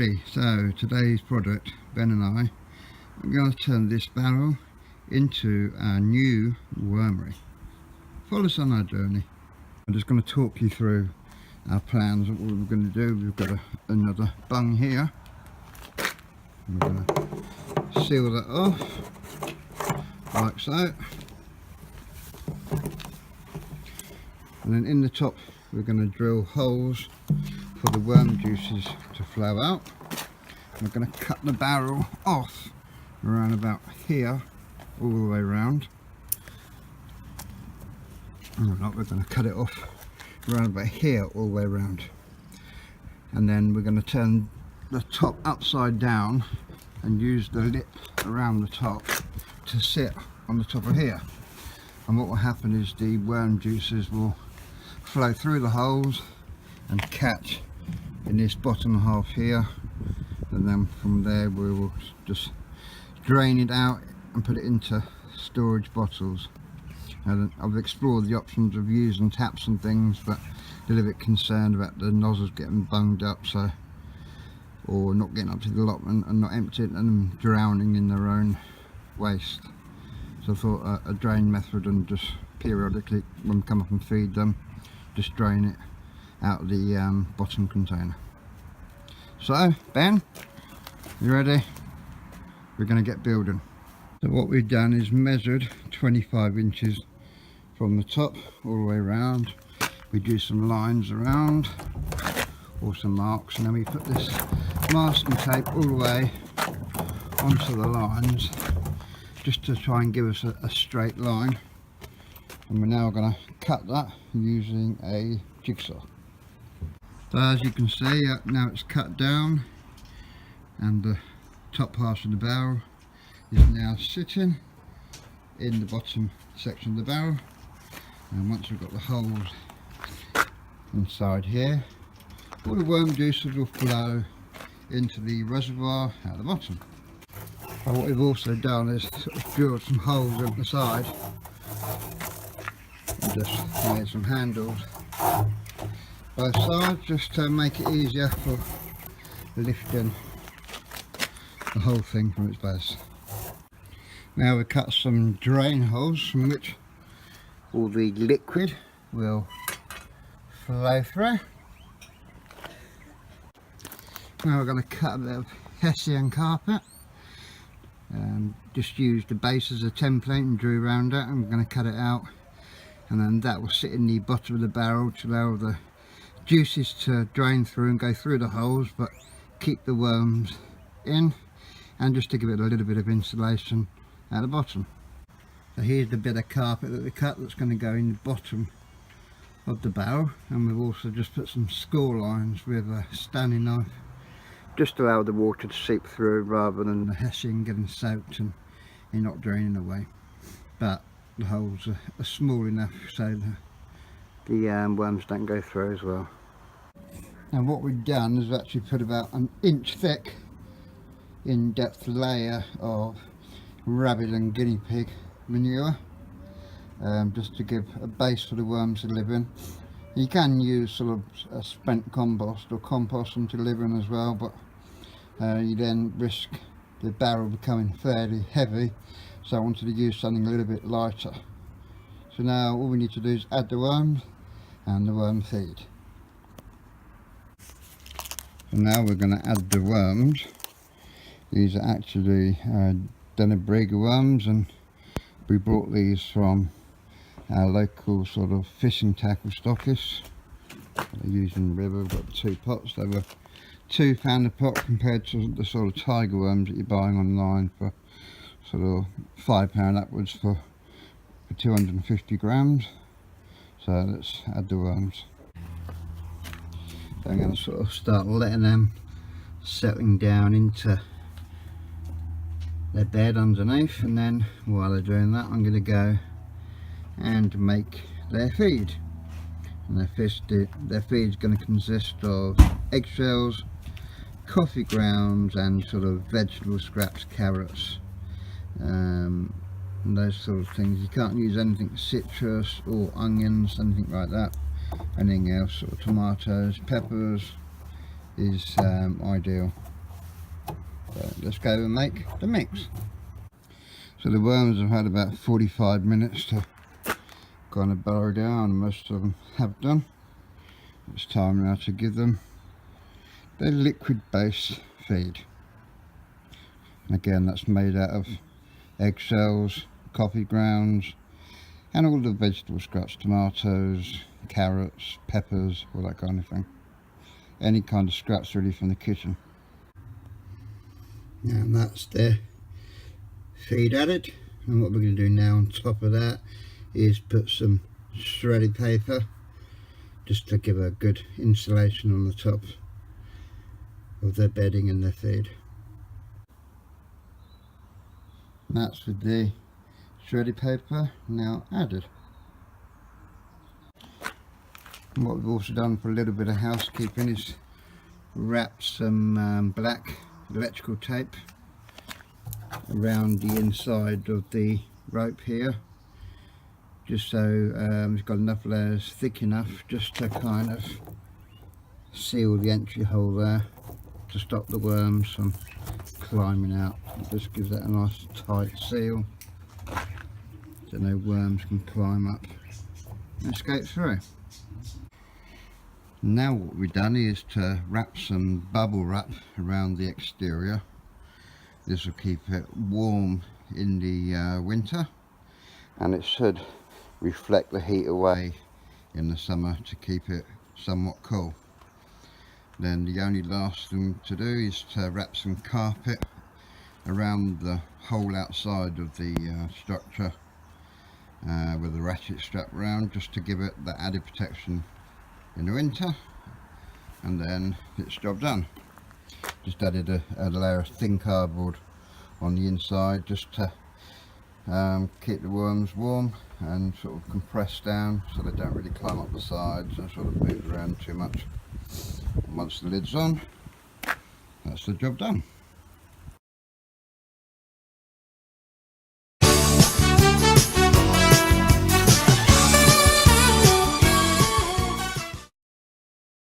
everybody, so today's product, Ben and I are going to turn this barrel into our new wormery. Follow us on our journey. I'm just going to talk you through our plans of what we're going to do. We've got another bung here. We're going to seal that off like so, and then in the top we're going to drill holes for the worm juices to flow out. We're going to cut the barrel off around about here all the way around. We're going to cut it off around about here all the way around, and then we're going to turn the top upside down and use the lip around the top to sit on the top of here. And what will happen is the worm juices will flow through the holes and catch in this bottom half here, and then from there we will just drain it out and put it into storage bottles. And I've explored the options of using taps and things, but a little bit concerned about the nozzles getting bunged up, so, or not getting up to the allotment and not emptying and drowning in their own waste. So I thought a drain method, and just periodically when we come up and feed them, just drain it out of the bottom container. So Ben, you ready? We're going to get building. So what we've done is measured 25 inches from the top all the way around. We drew some lines around, or some marks, and then we put this masking tape all the way onto the lines just to try and give us a straight line. And we're now going to cut that using a jigsaw. So as you can see, now it's cut down, and the top half of the barrel is now sitting in the bottom section of the barrel. And once we've got the holes inside here, all the worm juices will flow into the reservoir at the bottom. And what we've also done is sort of drilled some holes on the side and just made some handles both sides, just to make it easier for lifting the whole thing from its base. Now we cut some drain holes from which all the liquid will flow through. Now we're going to cut a bit of Hessian carpet. Just used the base as a template and drew around it, and we're going to cut it out, and then that will sit in the bottom of the barrel to allow the juices to drain through and go through the holes, but keep the worms in, and just to give it a little bit of insulation at the bottom. So here's the bit of carpet that we cut that's going to go in the bottom of the barrel, and we've also just put some score lines with a Stanley knife just to allow the water to seep through rather than the hessian getting soaked and not draining away. But the holes are small enough so the worms don't go through as well. And what we've done is actually put about an inch thick in-depth layer of rabbit and guinea pig manure, just to give a base for the worms to live in. You can use sort of a spent compost or compost to live in as well, but you then risk the barrel becoming fairly heavy, so I wanted to use something a little bit lighter. So now all we need to do is add the worms and the worm feed. So now we're going to add the worms. These are actually Dennebrega worms, and we brought these from our local sort of fishing tackle stockists. They're using the river. We've got 2 pots. They were £2 a pot compared to the sort of tiger worms that you're buying online for sort of £5 upwards for 250 grams. So let's add the worms. So I'm going to sort of start letting them settling down into their bed underneath, and then while they're doing that I'm going to go and make their feed. And their feed is going to consist of eggshells, coffee grounds, and sort of vegetable scraps, carrots, and those sort of things. You can't use anything citrus or onions, anything like that. Anything else, sort of tomatoes, peppers is ideal. So let's go and make the mix. So the worms have had about 45 minutes to kind of burrow down, most of them have done. It's time now to give them their liquid base feed. And again, that's made out of eggshells, coffee grounds, and all the vegetable scraps, tomatoes, carrots, peppers, all that kind of thing. Any kind of scraps really from the kitchen. And that's their feed added, and what we're going to do now on top of that is put some shredded paper just to give a good insulation on the top of their bedding and their feed. And that's with the shredded paper now added. And what we've also done for a little bit of housekeeping is wrap some black electrical tape around the inside of the rope here, just so it's got enough layers thick enough just to kind of seal the entry hole there to stop the worms from climbing out. It just gives that a nice tight seal so no worms can climb up and escape through. Now what we've done is to wrap some bubble wrap around the exterior. This will keep it warm in the winter, and it should reflect the heat away in the summer to keep it somewhat cool. Then the only last thing to do is to wrap some carpet around the whole outside of the structure with a ratchet strap around, just to give it that added protection in the winter, and then it's job done. Just added a layer of thin cardboard on the inside just to keep the worms warm and sort of compress down so they don't really climb up the sides and sort of move around too much. And once the lid's on, that's the job done.